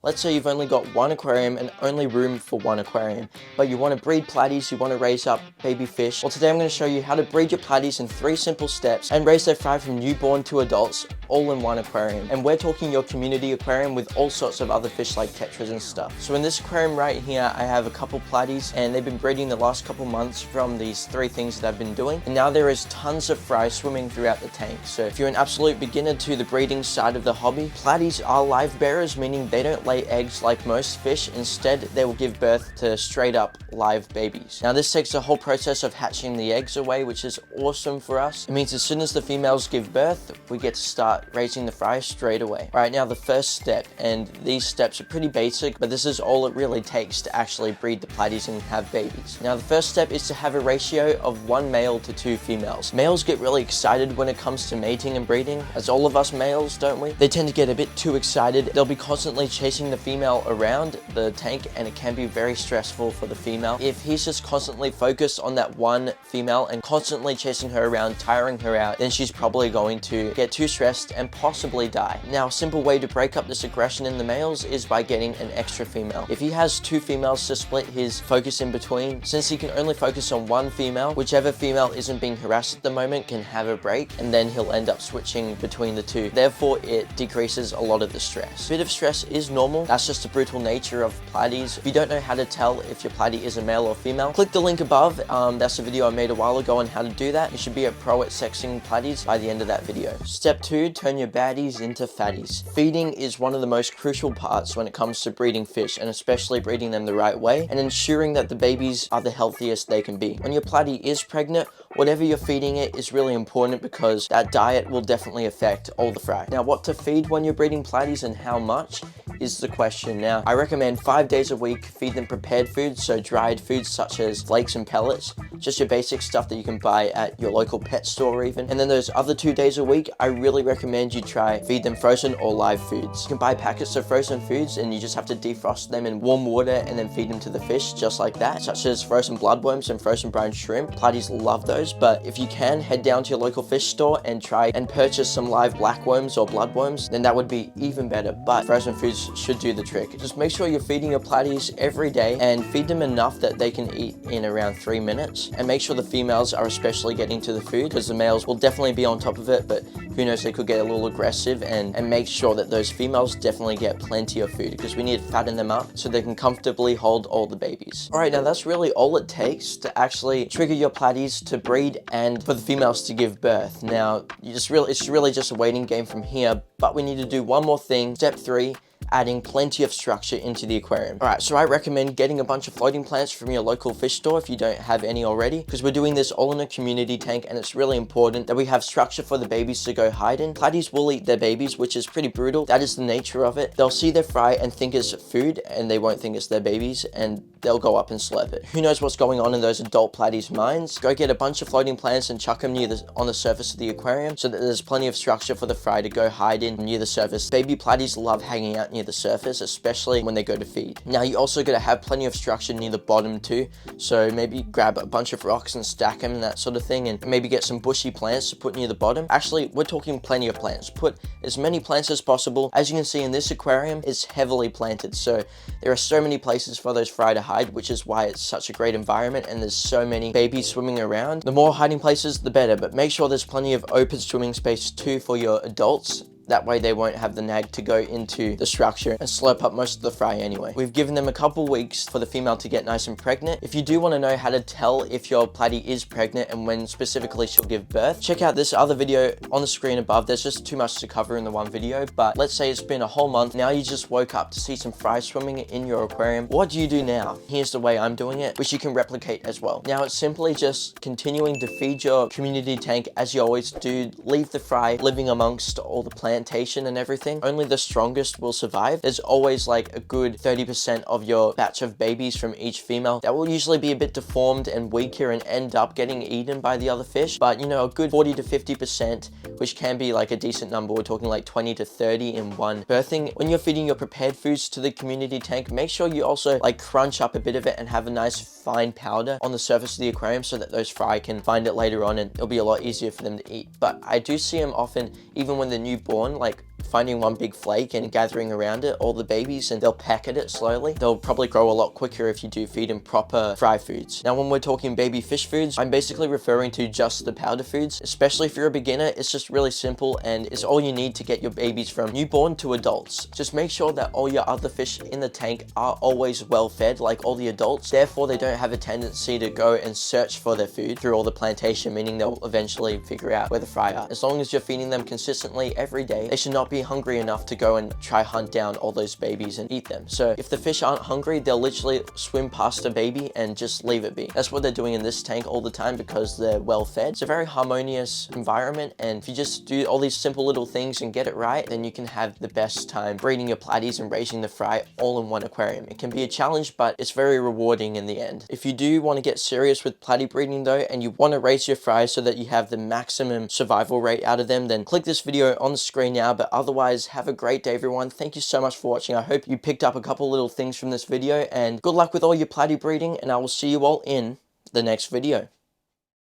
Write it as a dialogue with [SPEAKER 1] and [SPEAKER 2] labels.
[SPEAKER 1] Let's say you've only got one aquarium and only room for one aquarium, but you want to breed platies, you want to raise up baby fish. Well, today I'm going to show you how to breed your platies in 3 simple steps and raise their fry from newborn to adults all in one aquarium. And we're talking your community aquarium with all sorts of other fish like tetras and stuff. So in this aquarium right here, I have a couple platies and they've been breeding the last couple months from these 3 things that I've been doing. And now there is tons of fry swimming throughout the tank. So if you're an absolute beginner to the breeding side of the hobby, platies are live bearers, meaning they don't lay eggs like most fish. Instead, they will give birth to straight up live babies. Now this takes the whole process of hatching the eggs away, which is awesome for us. It means as soon as the females give birth, we get to start raising the fry straight away. All right, now the first step, and these steps are pretty basic, but this is all it really takes to actually breed the platies and have babies. Now the first step is to have a ratio of 1 male to 2 females. Males get really excited when it comes to mating and breeding, as all of us males, don't we? They tend to get a bit too excited. They'll be constantly chasing the female around the tank, and it can be very stressful for the female. If he's just constantly focused on that one female and constantly chasing her around, tiring her out, then she's probably going to get too stressed and possibly die. Now, a simple way to break up this aggression in the males is by getting an extra female. If he has 2 females to split his focus in between, since he can only focus on one female, whichever female isn't being harassed at the moment can have a break, and then he'll end up switching between the 2. Therefore, it decreases a lot of the stress. A bit of stress is normal. That's just the brutal nature of platies. If you don't know how to tell if your platy is a male or female, click the link above. That's a video I made a while ago on how to do that. You should be a pro at sexing platies by the end of that video. Step 2, turn your baddies into fatties. Feeding is one of the most crucial parts when it comes to breeding fish, and especially breeding them the right way and ensuring that the babies are the healthiest they can be. When your platy is pregnant, whatever you're feeding it is really important, because that diet will definitely affect all the fry. Now, what to feed when you're breeding platies and how much is the question. Now, I recommend 5 days a week, feed them prepared foods, so dried foods such as flakes and pellets, just your basic stuff that you can buy at your local pet store even. And then those other 2 days a week, I really recommend you try feed them frozen or live foods. You can buy packets of frozen foods and you just have to defrost them in warm water and then feed them to the fish just like that, such as frozen bloodworms and frozen brine shrimp. Platies love those, but if you can, head down to your local fish store and try and purchase some live blackworms or bloodworms, then that would be even better. But frozen foods should do the trick. Just make sure you're feeding your platies every day and feed them enough that they can eat in around 3 minutes, and make sure the females are especially getting to the food, because the males will definitely be on top of it, but who knows, they could get a little aggressive, and make sure that those females definitely get plenty of food, because we need to fatten them up so they can comfortably hold all the babies. All right, now that's really all it takes to actually trigger your platies to breed and for the females to give birth. Now, it's really just a waiting game from here, but we need to do one more thing. Step 3, adding plenty of structure into the aquarium. All right, so I recommend getting a bunch of floating plants from your local fish store if you don't have any already, because we're doing this all in a community tank, and it's really important that we have structure for the babies to go hide in. Platies will eat their babies, which is pretty brutal. That is the nature of it. They'll see their fry and think it's food, and they won't think it's their babies, and they'll go up and slurp it. Who knows what's going on in those adult platies' minds? Go get a bunch of floating plants and chuck them on the surface of the aquarium so that there's plenty of structure for the fry to go hide in near the surface. Baby platies love hanging out near the surface, especially when they go to feed. Now, you also got to have plenty of structure near the bottom too, so maybe grab a bunch of rocks and stack them and that sort of thing, and maybe get some bushy plants to put near the bottom. Actually, we're talking plenty of plants. Put as many plants as possible. As you can see in this aquarium, it's heavily planted, so there are so many places for those fry to hide, which is why it's such a great environment, and there's so many babies swimming around. The more hiding places, the better, but make sure there's plenty of open swimming space too for your adults. That way they won't have the nag to go into the structure and slurp up most of the fry anyway. We've given them a couple weeks for the female to get nice and pregnant. If you do want to know how to tell if your platy is pregnant and when specifically she'll give birth, check out this other video on the screen above. There's just too much to cover in the one video, but let's say it's been a whole month. Now you just woke up to see some fry swimming in your aquarium. What do you do now? Here's the way I'm doing it, which you can replicate as well. Now it's simply just continuing to feed your community tank as you always do. Leave the fry living amongst all the plantation and everything. Only the strongest will survive. There's always like a good 30% of your batch of babies from each female that will usually be a bit deformed and weaker and end up getting eaten by the other fish, but you know, a good 40 to 50%, which can be like a decent number. We're talking like 20 to 30 in one birthing. When you're feeding your prepared foods to the community tank, make sure you also like crunch up a bit of it and have a nice fine powder on the surface of the aquarium so that those fry can find it later on, and it'll be a lot easier for them to eat. But I do see them often, even when they're newborn, like finding one big flake and gathering around it, all the babies, and they'll peck at it slowly. They'll probably grow a lot quicker if you do feed them proper fry foods. Now, when we're talking baby fish foods, I'm basically referring to just the powder foods. Especially if you're a beginner, it's just really simple and it's all you need to get your babies from newborn to adults. Just make sure that all your other fish in the tank are always well fed like all the adults. Therefore, they don't have a tendency to go and search for their food through all the plantation, meaning they'll eventually figure out where the fry are. As long as you're feeding them consistently every day, they should not be hungry enough to go and try hunt down all those babies and eat them. So if the fish aren't hungry, they'll literally swim past a baby and just leave it be. That's what they're doing in this tank all the time because they're well fed. It's a very harmonious environment, and if you just do all these simple little things and get it right, then you can have the best time breeding your platies and raising the fry all in one aquarium. It can be a challenge, but it's very rewarding in the end. If you do want to get serious with platy breeding though, and you want to raise your fries so that you have the maximum survival rate out of them, then click this video on the screen now. But otherwise, have a great day everyone. Thank you so much for watching. I hope you picked up a couple little things from this video, and good luck with all your platy breeding, and I will see you all in the next video.